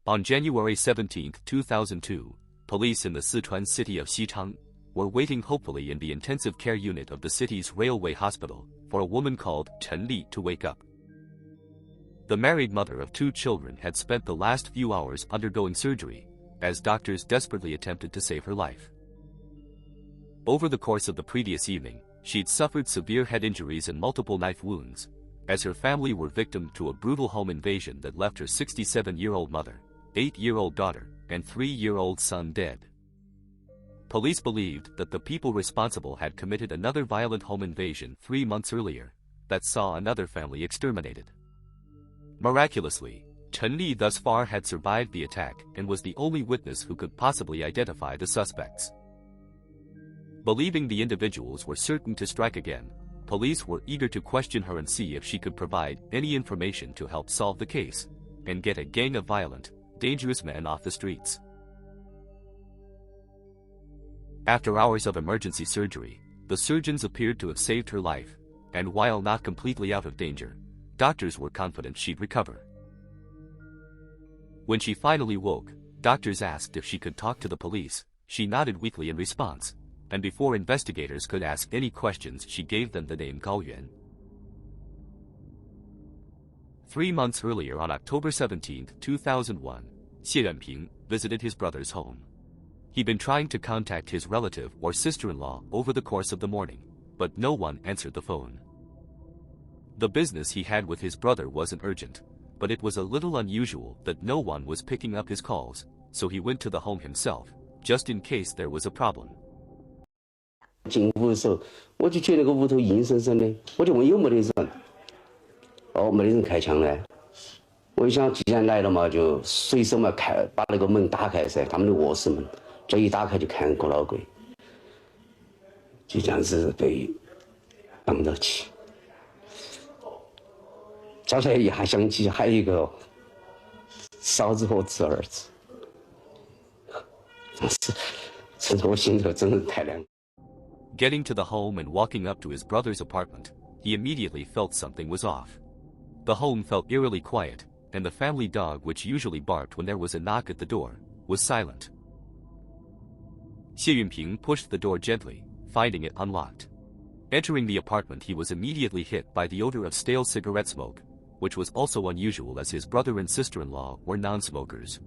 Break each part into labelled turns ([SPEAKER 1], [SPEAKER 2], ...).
[SPEAKER 1] On January 17, 2002, police in the Sichuan city of Xichang were waiting hopefully in the intensive care unit of the city's railway hospital for a woman called Chen Li to wake up. The married mother of 2 children had spent the last few hours undergoing surgery, as doctors desperately attempted to save her life. Over the course of the previous evening, she'd suffered severe head injuries and multiple knife wounds, as her family were victim to a brutal home invasion that left her 67-year-old mother, 8-year-old daughter, and 3-year-old son dead. Police believed that the people responsible had committed another violent home invasion 3 months earlier that saw another family exterminated. Miraculously, Chen Li thus far had survived the attack and was the only witness who could possibly identify the suspects. Believing the individuals were certain to strike again, police were eager to question her and see if she could provide any information to help solve the case and get a gang of violent, dangerous men off the streets. After hours of emergency surgery, the surgeons appeared to have saved her life, and while not completely out of danger, doctors were confident she'd recover. When she finally woke, doctors asked if she could talk to the police. She nodded weakly in response, and before investigators could ask any questions, she gave them the name Gao Yuan. 3 months earlier, on October 17, 2001, Xie Yuanping visited his brother's home. He'd been trying to contact his relative or sister-in-law over the course of the morning, but no one answered the phone. The business he had with his brother wasn't urgent, but it was a little unusual that no one was picking up his calls, so he went to the home himself, just in case there was a problem.
[SPEAKER 2] 进屋的时候，我就觉得那个屋头阴森森的，我就问有没得人，没得人开枪呢。我一想，既然来了嘛，就随手嘛把那个门打开噻，他们的卧室门，这一打开就看个老鬼，就这样子被绑到起。刚才一下想起还有一个嫂子和我侄儿子，真是我心头真是太凉。
[SPEAKER 1] Getting to the home and walking up to his brother's apartment, he immediately felt something was off. The home felt eerily quiet, and the family dog, which usually barked when there was a knock at the door, was silent. Xie Yuanping pushed the door gently, finding it unlocked. Entering the apartment, he was immediately hit by the odor of stale cigarette smoke, which was also unusual as his brother and sister-in-law were non-smokers.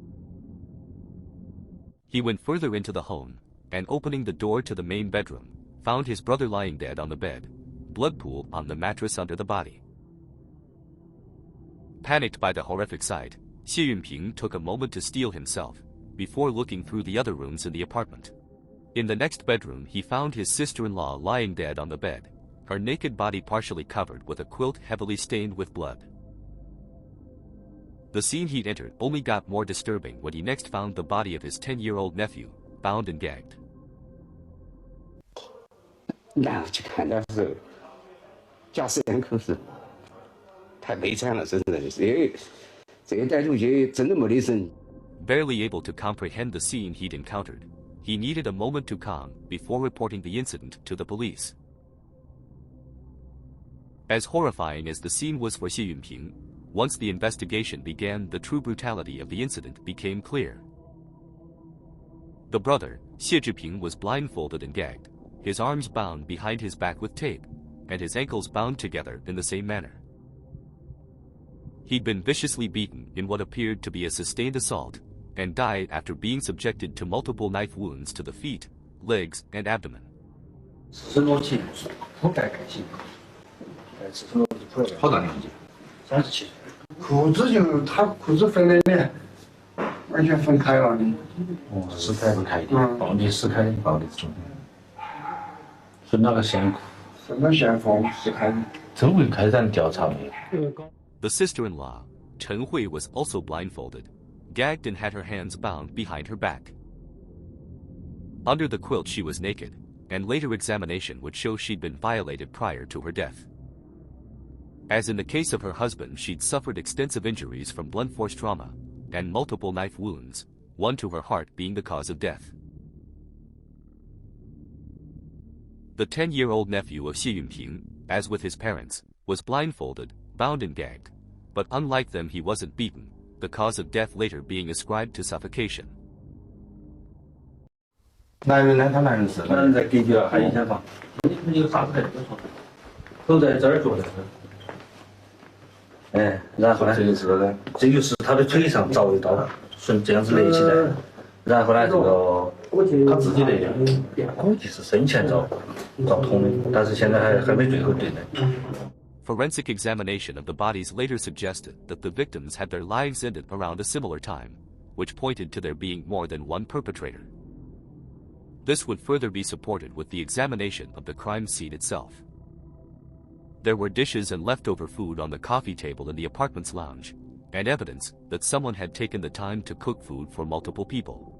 [SPEAKER 1] He went further into the home, and opening the door to the main bedroom, found his brother lying dead on the bed, blood pool on the mattress under the body. Panicked by the horrific sight, Xie Yuanping took a moment to steel himself, before looking through the other rooms in the apartment. In the next bedroom, he found his sister-in-law lying dead on the bed, her naked body partially covered with a quilt heavily stained with blood. The scene he'd entered only got more disturbing when he next found the body of his 10-year-old nephew, bound and gagged.
[SPEAKER 2] 然后去看的时候，家死人口是太悲惨了，真是这个歹徒就真的没得神。
[SPEAKER 1] Barely able to comprehend the scene he'd encountered, he needed a moment to calm before reporting the incident to the police. As horrifying as the scene was for Xie Yuanping, once the investigation began, the true brutality of the incident became clear. The brother, Xie Zhiping, was blindfolded and gagged, his arms bound behind his back with tape, and his ankles bound together in the same manner. He'd been viciously beaten in what appeared to be a sustained assault, and died after being subjected to multiple knife wounds to the feet, legs, and abdomen.
[SPEAKER 3] 好大年纪
[SPEAKER 4] ？37。裤子就他裤子分开的，完全分开了的。
[SPEAKER 3] 哦，撕开分开一点，抱你撕开抱的重。是那个线裤？
[SPEAKER 4] 是那线缝撕开的。
[SPEAKER 3] 周围开展调查没？
[SPEAKER 1] The sister-in-law, Chen Hui, was also blindfolded, gagged, and had her hands bound behind her back. Under the quilt she was naked, and later examination would show she'd been violated prior to her death. As in the case of her husband, she'd suffered extensive injuries from blunt force trauma, and multiple knife wounds, one to her heart being the cause of death. The 10-year-old nephew of Xie Yuanping, as with his parents, was blindfolded, bound and gagged, but unlike them he wasn't beaten. the cause of death later being ascribed to suffocation.
[SPEAKER 3] 男人呢？他男人是男人在隔壁了，还有一间房。你有啥子在这说？都在这儿坐的。哎，然后呢？这就是他的腿上着一刀，顺这样子勒起来。然后呢，这个他自己勒的，估计是生前着痛的，但是现在还没最后对待。
[SPEAKER 1] Forensic examination of the bodies later suggested that the victims had their lives ended around a similar time, which pointed to there being more than one perpetrator. This would further be supported with the examination of the crime scene itself. There were dishes and leftover food on the coffee table in the apartment's lounge, and evidence that someone had taken the time to cook food for multiple people.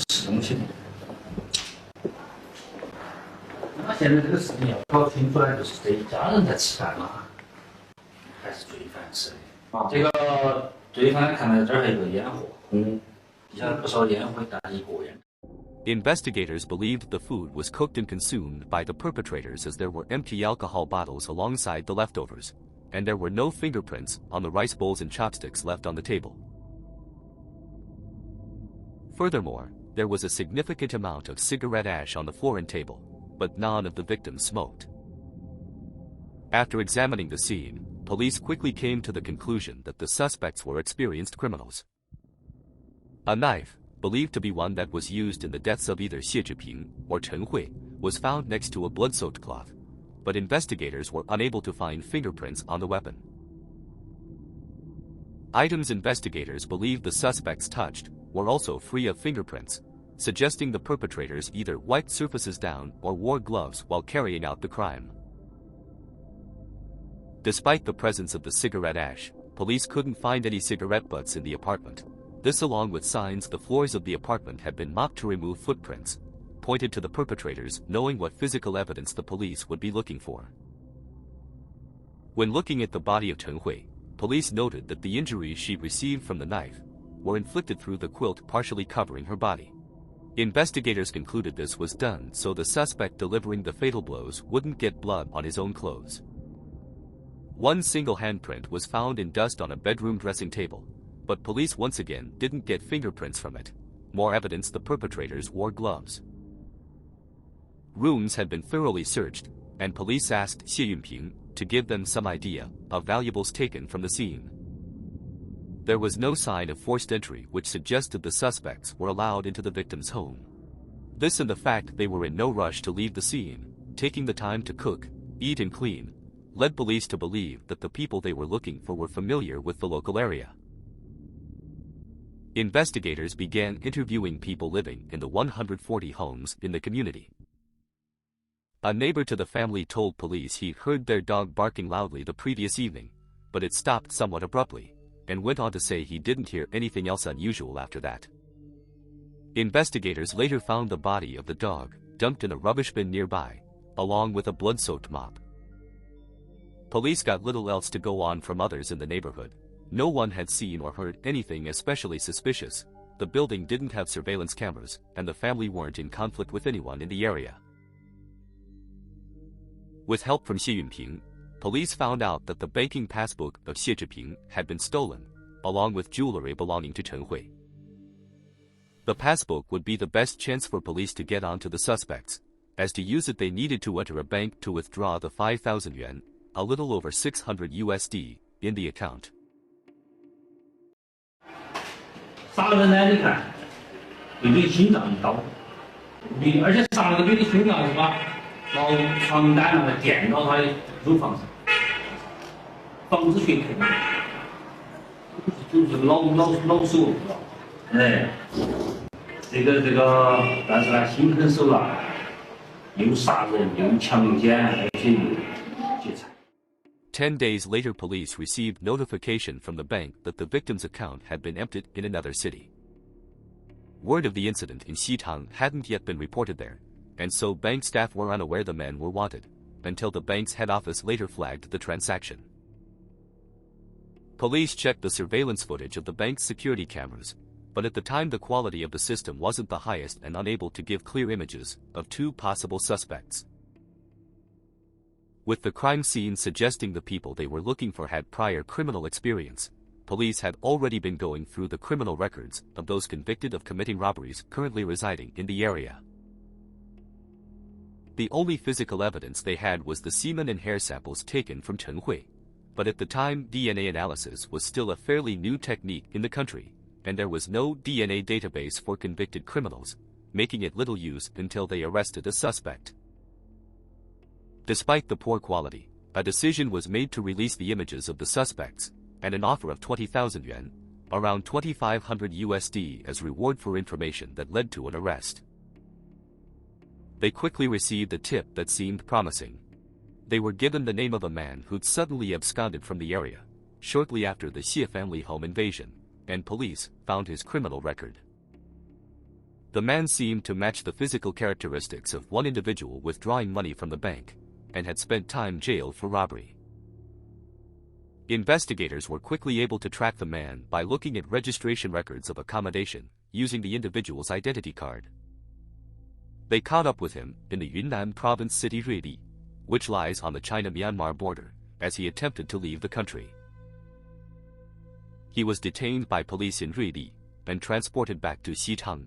[SPEAKER 3] 吃东西的。那现在这个事情要搞清楚呢，就是这一家人在吃饭嘛，还是罪犯吃的？这个罪犯看到这儿还有个烟火，底下不少烟灰，但一个烟。
[SPEAKER 1] Investigators believed the food was cooked and consumed by the perpetrators as there were empty alcohol bottles alongside the leftovers, and there were no fingerprints on the rice bowls and chopsticks left on the table. Furthermore, there was a significant amount of cigarette ash on the floor and table, but none of the victims smoked. After examining the scene, police quickly came to the conclusion that the suspects were experienced criminals. A knife, believed to be one that was used in the deaths of either Xie Zhiping or Chen Hui, was found next to a blood-soaked cloth, but investigators were unable to find fingerprints on the weapon. Items investigators believed the suspects touched were also free of fingerprints, suggesting the perpetrators either wiped surfaces down or wore gloves while carrying out the crime. Despite the presence of the cigarette ash, police couldn't find any cigarette butts in the apartment. This, along with signs the floors of the apartment had been mopped to remove footprints, pointed to the perpetrators knowing what physical evidence the police would be looking for. When looking at the body of Chen Hui, police noted that the injuries she received from the knife were inflicted through the quilt partially covering her body. Investigators concluded this was done so the suspect delivering the fatal blows wouldn't get blood on his own clothes. One single handprint was found in dust on a bedroom dressing table, but police once again didn't get fingerprints from it, more evidence the perpetrators wore gloves. Rooms had been thoroughly searched, and police asked Xie Yunping to give them some idea of valuables taken from the scene. There was no sign of forced entry which suggested the suspects were allowed into the victim's home. This and the fact they were in no rush to leave the scene, taking the time to cook, eat and clean, led police to believe that the people they were looking for were familiar with the local area. Investigators began interviewing people living in the 140 homes in the community. A neighbor to the family told police he heard their dog barking loudly the previous evening, but it stopped somewhat abruptly, and went on to say he didn't hear anything else unusual after that. Investigators later found the body of the dog dumped in a rubbish bin nearby, along with a blood-soaked mop. Police got little else to go on from others in the neighborhood. No one had seen or heard anything especially suspicious. The building didn't have surveillance cameras, and the family weren't in conflict with anyone in the area. With help from Xie Yunping, police found out that the banking passbook of Xie Zhiping had been stolen, along with jewelry belonging to Chen Hui. The passbook would be the best chance for police to get onto the suspects, as to use it they needed to enter a bank to withdraw the 5,000 yuan, a little over 600 USD, in the account.
[SPEAKER 3] 杀人呢？你看，对你心脏一刀，而且杀了个女的心脏是吧？然后床单让它垫到她的乳房上，防止血口。就是老手，哎，这个，但是呢，心狠手辣，又杀人又强奸，而且又劫财。
[SPEAKER 1] 10 days later, police received notification from the bank that the victim's account had been emptied in another city. Word of the incident in Xichang hadn't yet been reported there, and so bank staff were unaware the men were wanted, until the bank's head office later flagged the transaction. Police checked the surveillance footage of the bank's security cameras, but at the time the quality of the system wasn't the highest and unable to give clear images of two possible suspects. With the crime scene suggesting the people they were looking for had prior criminal experience, police had already been going through the criminal records of those convicted of committing robberies currently residing in the area. The only physical evidence they had was the semen and hair samples taken from Chen Hui, but at the time DNA analysis was still a fairly new technique in the country, and there was no DNA database for convicted criminals, making it little use until they arrested a suspect. Despite the poor quality, a decision was made to release the images of the suspects, and an offer of 20,000 yuan, around 2,500 USD, as reward for information that led to an arrest. They quickly received a tip that seemed promising. They were given the name of a man who'd suddenly absconded from the area, shortly after the Xie family home invasion, and police found his criminal record. The man seemed to match the physical characteristics of one individual withdrawing money from the bank, and had spent time jailed for robbery. Investigators were quickly able to track the man by looking at registration records of accommodation, using the individual's identity card. They caught up with him in the Yunnan province city Ruili, which lies on the China-Myanmar border, as he attempted to leave the country. He was detained by police in Ruili and transported back to Xichang.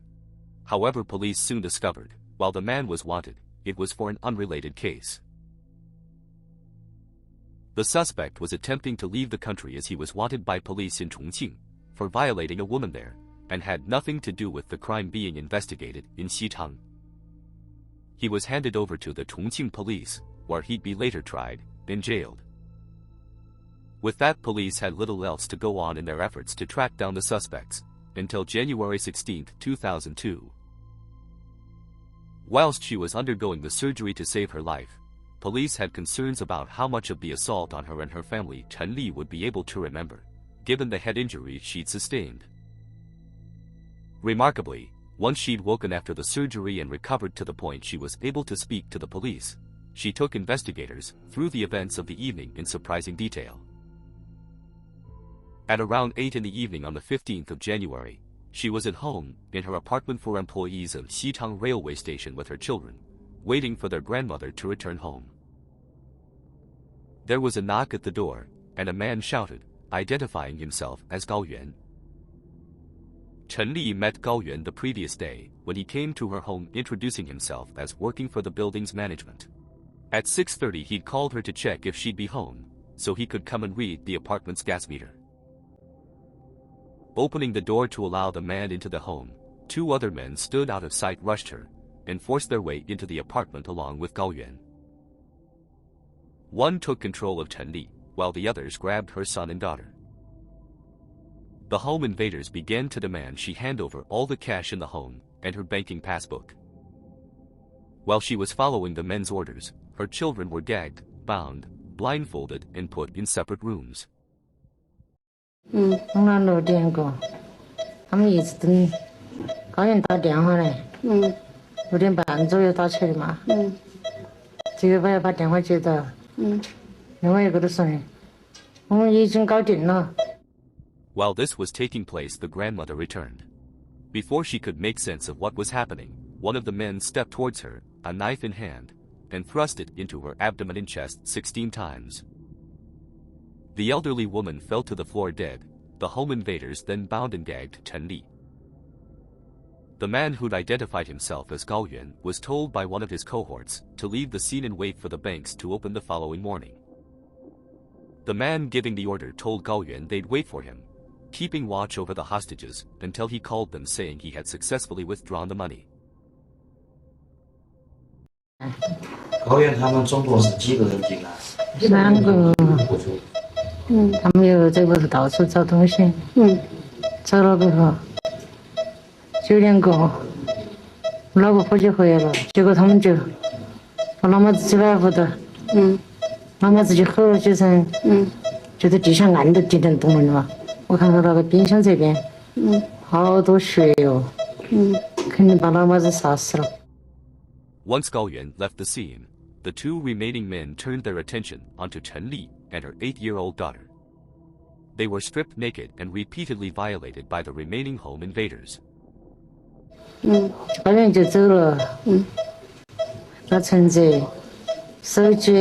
[SPEAKER 1] However, police soon discovered, while the man was wanted, it was for an unrelated case. The suspect was attempting to leave the country as he was wanted by police in Chongqing for violating a woman there, and had nothing to do with the crime being investigated in Xichang. He was handed over to the Chongqing police, where he'd be later tried and jailed. With that, police had little else to go on in their efforts to track down the suspects, until January 16, 2002. Whilst she was undergoing the surgery to save her life, police had concerns about how much of the assault on her and her family Chen Li would be able to remember, given the head injuries she'd sustained. Remarkably, once she'd woken after the surgery and recovered to the point she was able to speak to the police, she took investigators through the events of the evening in surprising detail. At around 8 in the evening on the 15th of January, she was at home in her apartment for employees of Xichang railway station with her children, waiting for their grandmother to return home. There was a knock at the door, and a man shouted, identifying himself as Gao Yuan. Chen Li met Gao Yuan the previous day when he came to her home, introducing himself as working for the building's management. At 6:30 he'd called her to check if she'd be home, so he could come and read the apartment's gas meter. Opening the door to allow the man into the home, two other men stood out of sight, rushed her, and forced their way into the apartment along with Gao Yuan. One took control of Chen Li, while the others grabbed her son and daughter. The home invaders began to demand she hand over all the cash in the home and her banking passbook. While she was following the men's orders, her children were gagged, bound, blindfolded, and put in separate rooms.
[SPEAKER 5] 我那老电工，他们一直等高原打电话来，6点半左右打起的嘛。这个我要把电话接到。另外一个都说的，我们已经搞定了。
[SPEAKER 1] While this was taking place, the grandmother returned. Before she could make sense of what was happening, one of the men stepped towards her, a knife in hand, and thrust it into her abdomen and chest 16 times. The elderly woman fell to the floor dead. The home invaders then bound and gagged Chen Li. The man who'd identified himself as Gao Yuan was told by one of his cohorts to leave the scene and wait for the banks to open the following morning. The man giving the order told Gao Yuan they'd wait for him, keeping watch over the hostages until he called them, saying he had successfully withdrawn the money.
[SPEAKER 3] 高原他们总共是几个人进来
[SPEAKER 5] ？3个。他们又在屋头到处找东西。找了过后，9点过，我老婆伙计回来了，结果他们就把老妈子挤来屋头。老妈子就吼了几声。就在地上按着电灯动了嘛。我看到那个冰箱这边，好多血哟，肯定把老妈子杀死了。
[SPEAKER 1] Once Gao Yuan left the scene, the two remaining men turned their attention onto Chen Li and her 8-year-old daughter. They were stripped naked and repeatedly violated by the remaining home invaders.
[SPEAKER 5] 高原就走了。拿存折、手机，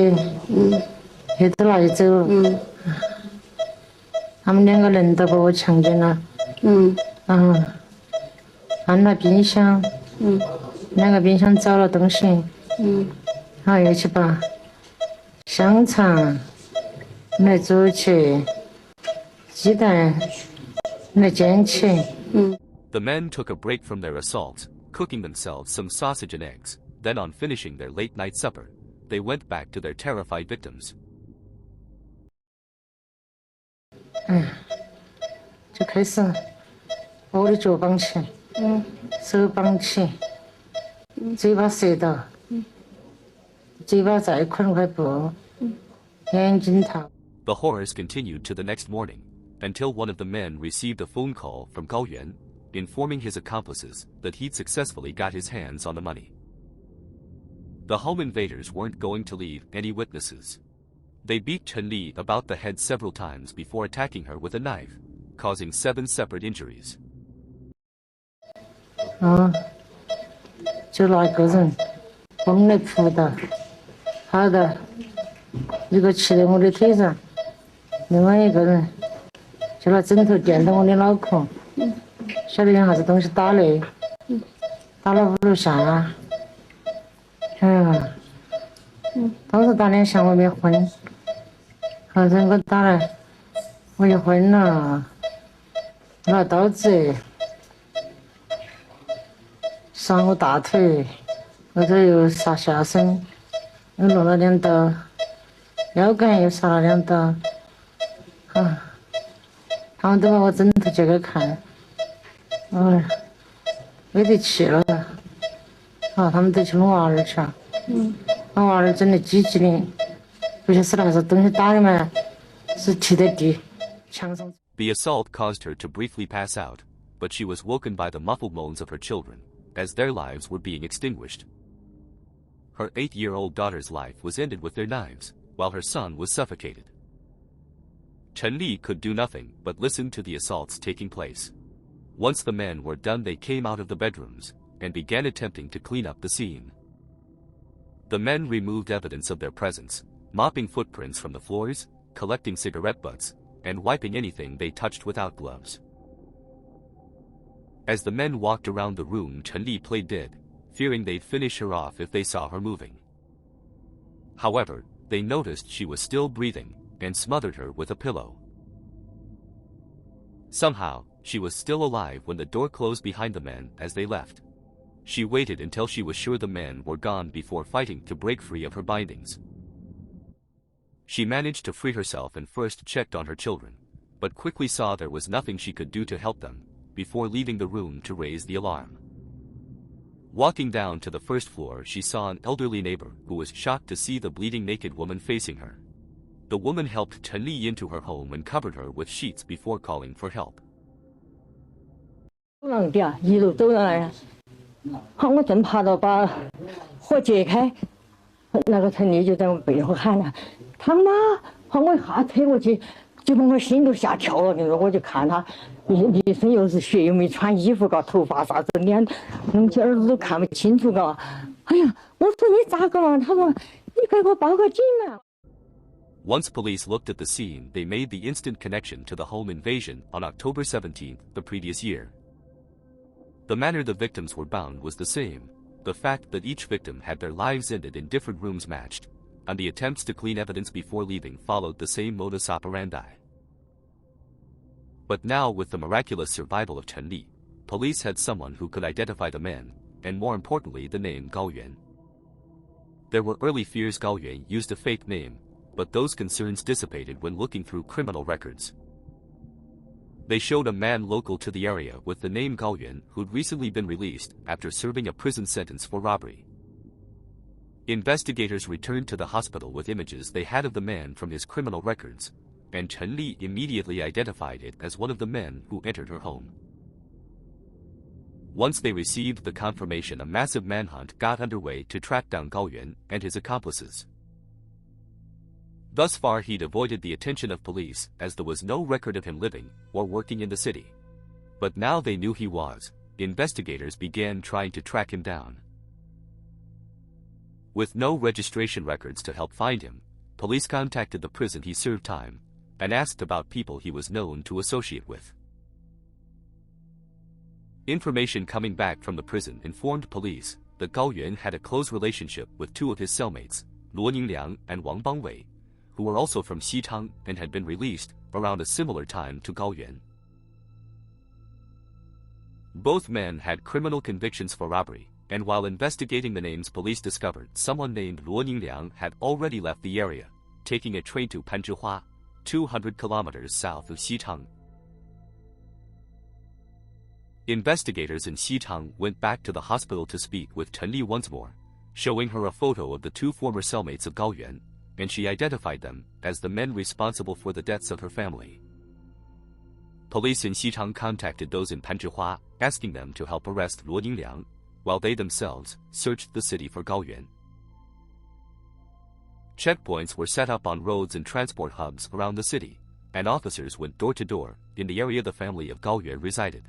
[SPEAKER 5] 黑头拿就走了。他们2个人都把我强奸了。翻了冰箱，2个冰箱找了东西，然后又去把香肠来煮起，鸡蛋来煎起。
[SPEAKER 1] The men took a break from their assault, cooking themselves some sausage and eggs. Then on finishing their late-night supper, they went back to their terrified victims.
[SPEAKER 5] 就开始把我的脚绑起，手绑起，嘴巴塞到，嘴巴再捆块布，眼睛套。
[SPEAKER 1] The horrors continued to the next morning, until one of the men received a phone call from Gao Yuan, informing his accomplices that he'd successfully got his hands on the money. The home invaders weren't going to leave any witnesses. They beat Chen Li about the head several times before attacking her with a knife, causing 7 separate injuries.
[SPEAKER 5] 就拿个人崩来扑到，好的，一个骑在我的腿上，另外一个人就拿枕头垫到我的脑壳，晓得用啥子东西打嘞？打了5、6下。当时打2下我没昏，后头我打了，我就昏了，拿刀子杀我大腿，后头又杀下身，又落了2刀，腰杆又杀了2刀，他们都把我枕头揭开看，没得气了，他们都去弄娃儿去了，把娃儿整得机机灵，不晓得是那个东西打的嘛，是踢在地墙上。
[SPEAKER 1] The assault caused her to briefly pass out, but she was woken by the muffled moans of her children, as their lives were being extinguished. Her 8-year-old daughter's life was ended with their knives, while her son was suffocated. Chen Li could do nothing but listen to the assaults taking place. Once the men were done, they came out of the bedrooms and began attempting to clean up the scene. The men removed evidence of their presence, mopping footprints from the floors, collecting cigarette butts, and wiping anything they touched without gloves. As the men walked around the room, Chen Li played dead, fearing they'd finish her off if they saw her moving. However, they noticed she was still breathing and smothered her with a pillow. Somehow, she was still alive when the door closed behind the men as they left. She waited until she was sure the men were gone before fighting to break free of her bindings. She managed to free herself and first checked on her children, but quickly saw there was nothing she could do to help them, before leaving the room to raise the alarm. Walking down to the first floor, she saw an elderly neighbor who was shocked to see the bleeding naked woman facing her. The woman helped Chen Li into her home and covered her with sheets before calling for help.
[SPEAKER 6] 一路走上来，我正爬到把火揭开，那个陈丽就在我背后喊了：“汤妈！”我一下扯过去，就把我心都吓跳了。你说，我就看他一身又是血，又没穿衣服，头发啥子脸，弄起耳朵都看不清楚，哎呀，我说你咋个了？他说你快给我报个警啊！
[SPEAKER 1] Once police looked at the scene, they made the instant connection to the home invasion on October 17th, the previous year. The manner the victims were bound was the same, the fact that each victim had their lives ended in different rooms matched, and the attempts to clean evidence before leaving followed the same modus operandi. But now, with the miraculous survival of Chen Li, police had someone who could identify the men, and more importantly the name Gao Yuan. There were early fears Gao Yuan used a fake name, but those concerns dissipated when looking through criminal records. They showed a man local to the area with the name Gao Yuan who'd recently been released after serving a prison sentence for robbery. Investigators returned to the hospital with images they had of the man from his criminal records, and Chen Li immediately identified it as one of the men who entered her home. Once they received the confirmation, a massive manhunt got underway to track down Gao Yuan and his accomplices. Thus far he'd avoided the attention of police as there was no record of him living or working in the city. But now they knew he was. Investigators began trying to track him down. With no registration records to help find him, police contacted the prison he served time, and asked about people he was known to associate with. Information coming back from the prison informed police that Gao Yuan had a close relationship with two of his cellmates, Luo Ningliang and Wang Bangwei, who were also from Xichang and had been released around a similar time to Gao Yuan. Both men had criminal convictions for robbery, and while investigating the names, police discovered someone named Luo Ningliang had already left the area, taking a train to Panzhihua, 200 kilometers south of Xichang. Investigators in Xichang went back to the hospital to speak with Chen Li once more, showing her a photo of the two former cellmates of Gao Yuan, and she identified them as the men responsible for the deaths of her family. Police in Xichang contacted those in Panzhihua, asking them to help arrest Luo Ningliang, while they themselves searched the city for Gao Yuan. Checkpoints were set up on roads and transport hubs around the city, and officers went door to door in the area the family of Gao Yuan resided.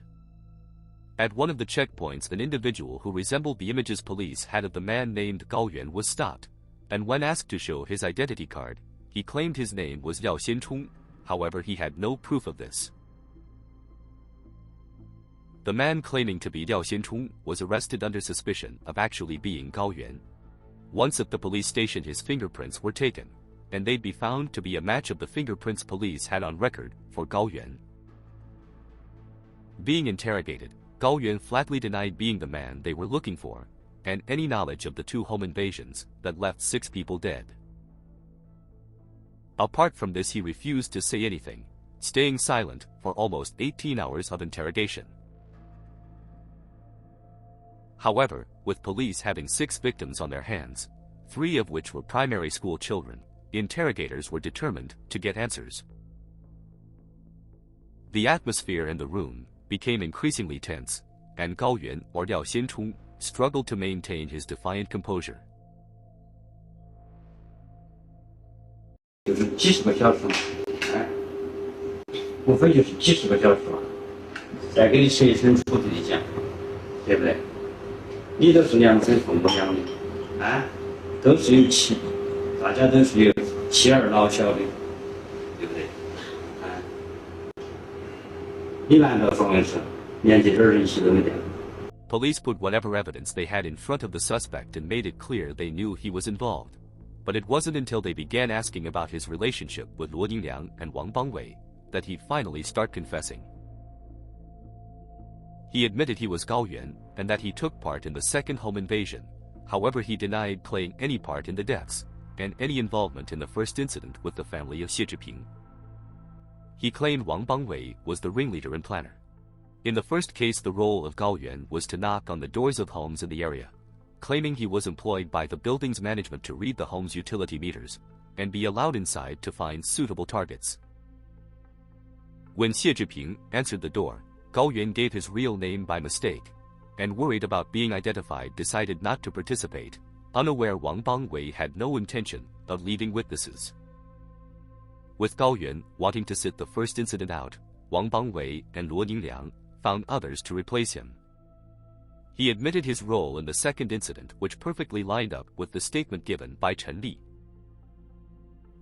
[SPEAKER 1] At one of the checkpoints, an individual who resembled the images police had of the man named Gao Yuan was stopped, and when asked to show his identity card, he claimed his name was Liao Xianchong. However, he had no proof of this. The man claiming to be Liao Xianchong was arrested under suspicion of actually being Gao Yuan. Once at the police station, his fingerprints were taken, and they'd be found to be a match of the fingerprints police had on record for Gao Yuan. Being interrogated, Gao Yuan flatly denied being the man they were looking for, and any knowledge of the two home invasions that left 6 people dead. Apart from this, he refused to say anything, staying silent for almost 18 hours of interrogation. However, with police having 6 victims on their hands, 3 of which were primary school children, interrogators were determined to get answers. The atmosphere in the room became increasingly tense, and Gao Yuan, or Liao Xianchong, struggled to maintain his defiant composure.
[SPEAKER 7] 就是几十个小时，无非就是几十个小时，再给你设身处地的讲，对不对？你都是娘生父母养的，都是有妻，大家都是有妻儿老小的，对不对？你难道说的是年纪这人气都没得？
[SPEAKER 1] Police put whatever evidence they had in front of the suspect and made it clear they knew he was involved. But it wasn't until they began asking about his relationship with Luo Ningliang and Wang Bangwei that he finally started confessing. He admitted he was Gao Yuan and that he took part in the second home invasion. However, he denied playing any part in the deaths and any involvement in the first incident with the family of Xichang. He claimed Wang Bangwei was the ringleader and planner. In the first case, the role of Gao Yuan was to knock on the doors of homes in the area, claiming he was employed by the building's management to read the home's utility meters and be allowed inside to find suitable targets. When Xichang answered the door, Gao Yuan gave his real name by mistake, and worried about being identified, decided not to participate, unaware Wang Bangwei had no intention of leaving witnesses. With Gao Yuan wanting to sit the first incident out, Wang Bangwei and Luo Ningliang found others to replace him. He admitted his role in the second incident, which perfectly lined up with the statement given by Chen Li.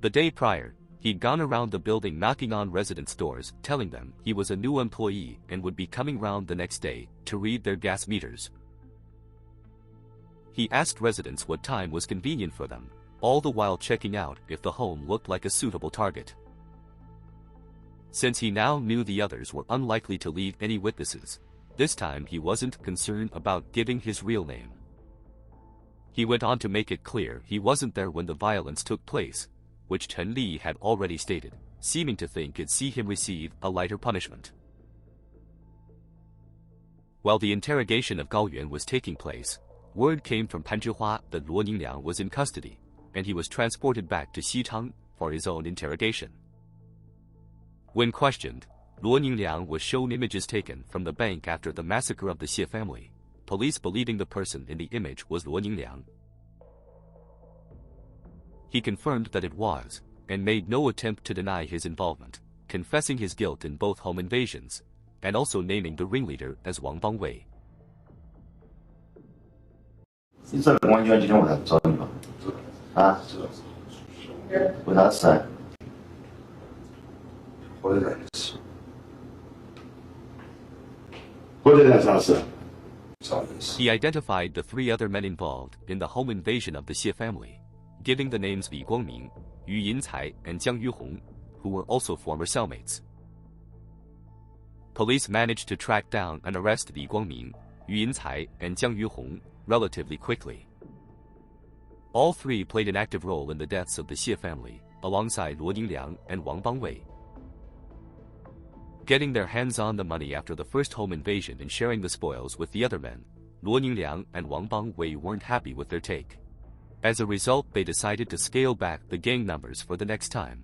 [SPEAKER 1] The day prior, he'd gone around the building knocking on residents' doors, telling them he was a new employee and would be coming round the next day to read their gas meters. He asked residents what time was convenient for them, all the while checking out if the home looked like a suitable target. Since he now knew the others were unlikely to leave any witnesses, this time he wasn't concerned about giving his real name. He went on to make it clear he wasn't there when the violence took place, which Chen Li had already stated, seeming to think he'd see him receive a lighter punishment. While the interrogation of Gao Yuan was taking place, word came from Panzhihua that Luo Ningliang was in custody, and he was transported back to Xichang for his own interrogation. When questioned, Luo Ningliang was shown images taken from the bank after the massacre of the Xie family, police believing the person in the image was Luo Ningliang. He confirmed that it was, and made no attempt to deny his involvement, confessing his guilt in both home invasions, and also naming the ringleader as Wang Bangwei.
[SPEAKER 8] 你这公安局今天为啥找你了？啊？为啥事？或者在的事，或者在啥事？啥的事。
[SPEAKER 1] He identified the 3 other men involved in the home invasion of the Xie family, giving the names Li Guangming, Yu Yincai, and Jiang Yuhong, who were also former cellmates. Police managed to track down and arrest Li Guangming, Yu Yincai, and Jiang Yuhong relatively quickly. All 3 played an active role in the deaths of the Xie family, alongside Luo Ningliang and Wang Bangwei. Getting their hands on the money after the first home invasion and sharing the spoils with the other men, Luo Ningliang and Wang Bangwei weren't happy with their take. As a result, they decided to scale back the gang numbers for the next time.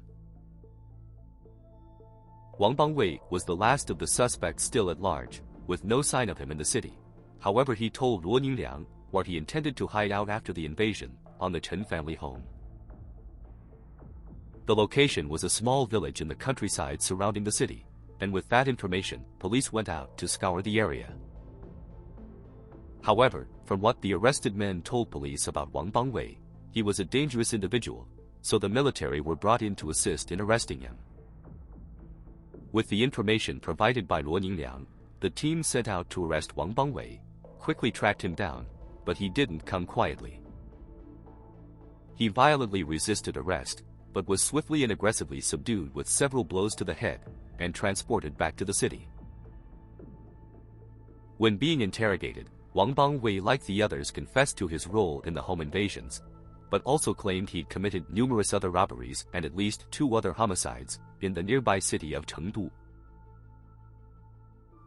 [SPEAKER 1] Wang Bangwei was the last of the suspects still at large, with no sign of him in the city. However, he told Luo Ningliang where he intended to hide out after the invasion, on the Chen family home. The location was a small village in the countryside surrounding the city, and with that information, police went out to scour the area. However, from what the arrested men told police about Wang Bangwei, he was a dangerous individual, so the military were brought in to assist in arresting him. With the information provided by Luo Ningliang, the team set out to arrest Wang Bangwei, quickly tracked him down, but he didn't come quietly. He violently resisted arrest, but was swiftly and aggressively subdued with several blows to the head, and transported back to the city. When being interrogated, Wang Bangwei, like the others, confessed to his role in the home invasions, but also claimed he'd committed numerous other robberies and at least 2 other homicides in the nearby city of Chengdu.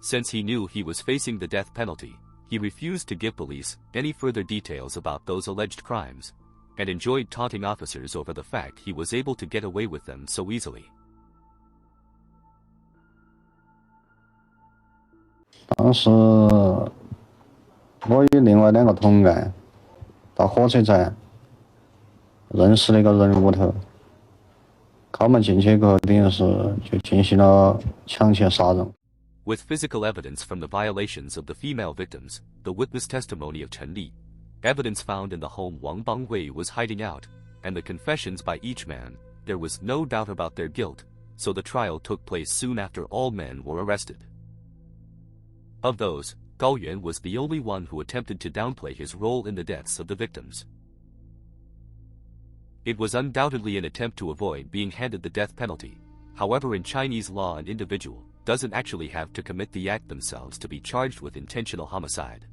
[SPEAKER 1] Since he knew he was facing the death penalty, he refused to give police any further details about those alleged crimes, and enjoyed taunting officers over the fact he was able to get away with them so easily.
[SPEAKER 9] 当时我与另外2个同案到火车站认识那个人屋头，敲门进去以后，等于是就进行了抢劫杀人。
[SPEAKER 1] With physical evidence from the violations of the female victims, the witness testimony of Chen Li, evidence found in the home Wang Bangwei was hiding out, and the confessions by each man, there was no doubt about their guilt, so the trial took place soon after all men were arrested. Of those, Gao Yuan was the only one who attempted to downplay his role in the deaths of the victims. It was undoubtedly an attempt to avoid being handed the death penalty. However, in Chinese law, an individual doesn't actually have to commit the act themselves to be charged with intentional homicide.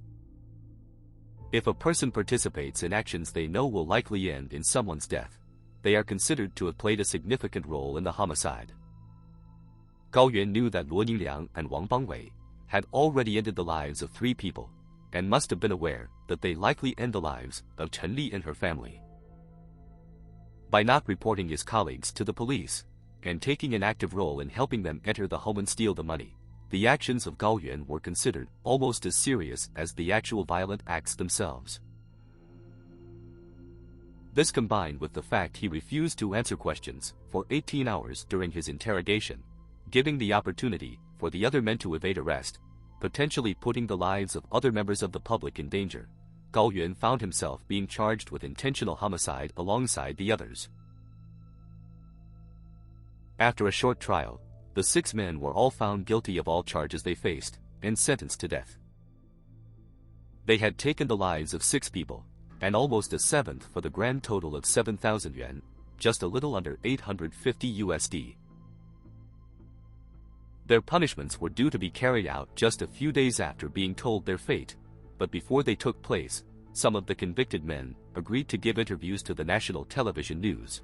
[SPEAKER 1] If a person participates in actions they know will likely end in someone's death, they are considered to have played a significant role in the homicide. Gao Yuan knew that Luo Ningliang and Wang Bangwei had already ended the lives of 3 people, and must have been aware that they likely end the lives of Chen Li and her family. By not reporting his colleagues to the police, and taking an active role in helping them enter the home and steal the money, the actions of Gao Yuan were considered almost as serious as the actual violent acts themselves. This, combined with the fact he refused to answer questions for 18 hours during his interrogation, giving the opportunity for the other men to evade arrest, potentially putting the lives of other members of the public in danger, Gao Yuan found himself being charged with intentional homicide alongside the others. After a short trial, the 6 men were all found guilty of all charges they faced, and sentenced to death. They had taken the lives of 6 people, and almost a 7th for the grand total of 7,000 yuan, just a little under $850 USD. Their punishments were due to be carried out just a few days after being told their fate, but before they took place, some of the convicted men agreed to give interviews to the national television news.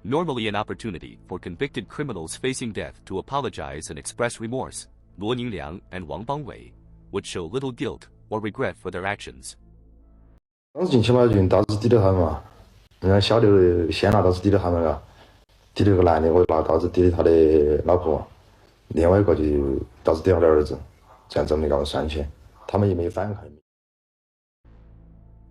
[SPEAKER 1] Normally an opportunity for convicted criminals facing death to apologize and express remorse, Luo Ningliang and Wang Bangwei would show little guilt or regret for their actions.
[SPEAKER 8] 当时进去嘛，就用刀子抵着他们嘛，人家小刘先拿刀子抵着他们了，抵着个男的，我拿刀子抵着他的老婆，另外一个就刀子抵着他的儿子，这样子我们搞3千，他们也没反抗。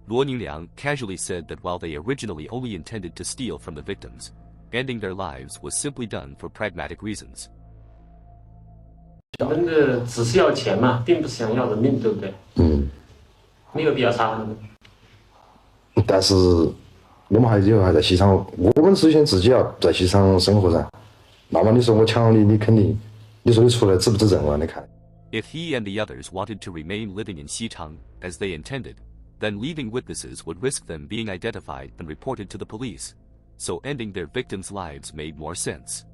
[SPEAKER 1] Luo Ningliang casually said that while they originally only intended to steal from the victims, ending their lives was simply done for pragmatic reasons.
[SPEAKER 10] 我们的只是要钱嘛，并不是想要人命，对不对？没有必要杀他们。
[SPEAKER 8] 但是我们还在西昌，我们首先自己要在西昌生活噻，那么你说我抢你，你肯定，你说你出来指不指证啊？你看。
[SPEAKER 1] If he and the others wanted to remain living in Xichang, as they intended, then leaving witnesses would risk them being identified and reported to the police, so ending their victims' lives made more sense.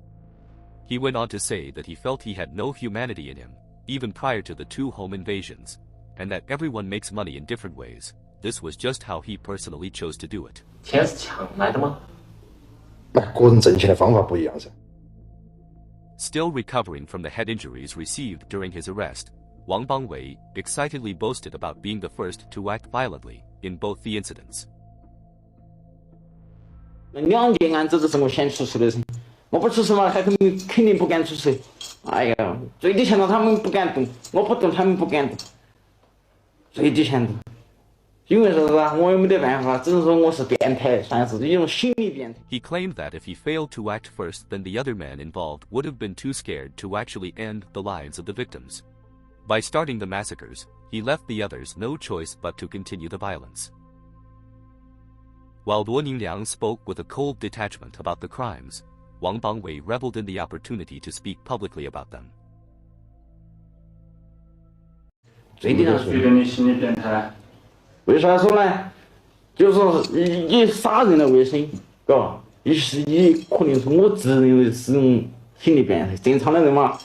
[SPEAKER 1] He went on to say that he felt he had no humanity in him, even prior to the 2 home invasions, and that everyone makes money in different ways. This was just how he personally chose to do it.
[SPEAKER 10] 钱是抢来的吗？
[SPEAKER 8] 那个人挣钱的方法不一样噻。
[SPEAKER 1] Still recovering from the head injuries received during his arrest, Wang Bangwei excitedly boasted about being the first to act violently in both the incidents.
[SPEAKER 2] 2件案子都是我先出手的，我不出手嘛，他肯定不敢出手。哎呀，最低限度他们不敢动，我不动他们不敢动，最低限度。因为说是吧，我也没得办法，只能说我是变态，算是一种心理变态。
[SPEAKER 1] He claimed that if he failed to act first, then the other men involved would have been too scared to actually end the lives of the victims. By starting the massacres, he left the others no choice but to continue the violence. While Luo Ningliang spoke with a cold detachment about the crimes, Wang Bangwei reveled in the opportunity to speak publicly about them.
[SPEAKER 2] 最低上
[SPEAKER 7] 觉得你心理变态。
[SPEAKER 2] 为啥说呢？就是以杀人的为生，嘎，以可能是我自认为是种心理变态。正常的人嘛，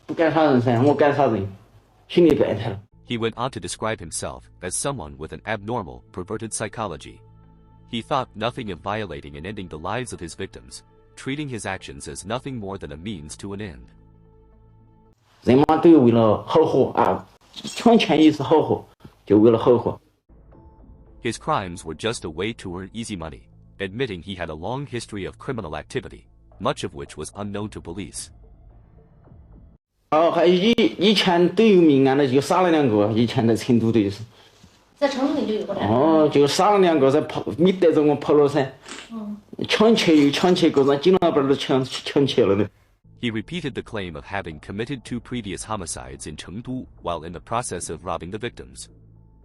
[SPEAKER 2] 不敢杀人噻，我敢杀人，心理变态了。
[SPEAKER 1] He went on to describe himself as someone with an abnormal, perverted psychology. He thought nothing of violating and ending the lives of his victims, treating his actions as nothing more than a means to an end.
[SPEAKER 2] 人嘛都有为了好活啊，抢钱也是好活，就为了好活。
[SPEAKER 1] His crimes were just a way to earn easy money, admitting he had a long history of criminal activity, much of which was unknown to police.
[SPEAKER 2] 还以前都有命案的，就杀了2个，以前在成都的就是。
[SPEAKER 11] 在成都就有个。
[SPEAKER 2] 就杀了2个，再跑，没带着我跑了噻。抢劫又抢劫，个人金老板都抢劫了的。
[SPEAKER 1] He repeated the claim of having committed 2 previous homicides in Chengdu while in the process of robbing the victims.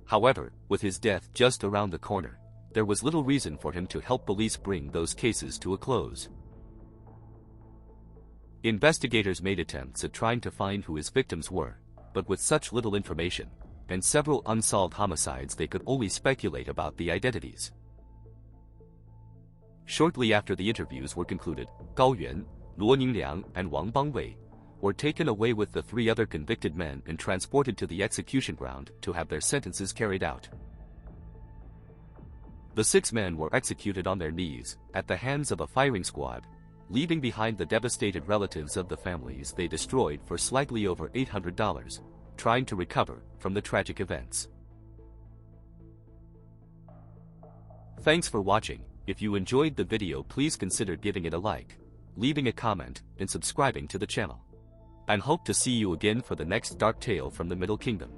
[SPEAKER 1] However, with his death just around the corner, there was little reason for him to help police bring those cases to a close. Investigators made attempts at trying to find who his victims were, but with such little information, and several unsolved homicides, they could only speculate about the identities. Shortly after the interviews were concluded, Gao Yuan, Luo Ningliang, and Wang Bangwei were taken away with the 3 other convicted men and transported to the execution ground to have their sentences carried out. The 6 men were executed on their knees, at the hands of a firing squad, leaving behind the devastated relatives of the families they destroyed for slightly over $800, trying to recover from the tragic events. Thanks for watching. If you enjoyed the video, please consider giving it a like, leaving a comment, and subscribing to the channel. And hope to see you again for the next dark tale from the Middle Kingdom.